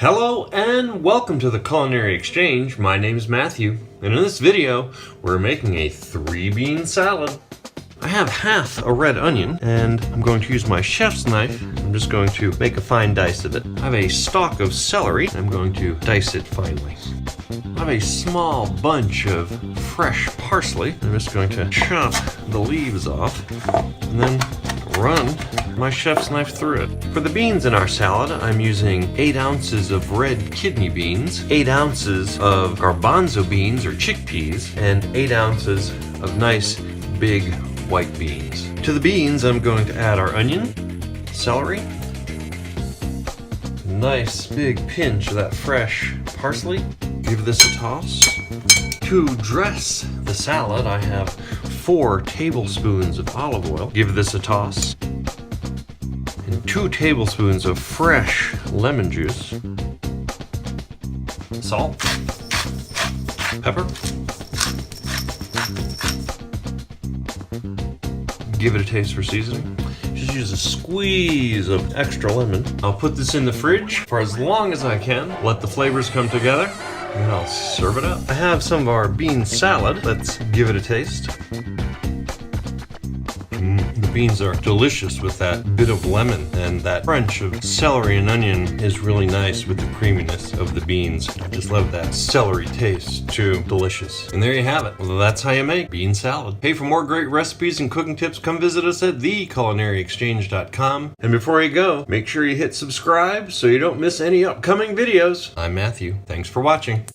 Hello and welcome to the Culinary Exchange. My name is Matthew, and in this video, we're making a 3-bean salad. I have half a red onion, and I'm going to use my chef's knife. I'm just going to make a fine dice of it. I have a stalk of celery. I'm going to dice it finely. I have a small bunch of fresh parsley. I'm just going to chop the leaves off, and then run my chef's knife through it. For the beans in our salad, I'm using 8 ounces of red kidney beans, 8 ounces of garbanzo beans or chickpeas, and 8 ounces of nice big white beans. To the beans, I'm going to add our onion, celery, nice big pinch of that fresh parsley. Give this a toss. To dress the salad, I have 4 tablespoons of olive oil. Give this a toss. And 2 tablespoons of fresh lemon juice. Salt. Pepper. Give it a taste for seasoning. Just use a squeeze of extra lemon. I'll put this in the fridge for as long as I can. Let the flavors come together, and I'll serve it up. I have some of our bean salad. Let's give it a taste. The beans are delicious with that bit of lemon, and that crunch of celery and onion is really nice with the creaminess of the beans. I just love that celery taste too. Delicious. And there you have it. Well, that's how you make bean salad. Hey, for more great recipes and cooking tips, come visit us at theculinaryexchange.com. And before you go, make sure you hit subscribe so you don't miss any upcoming videos. I'm Matthew. Thanks for watching.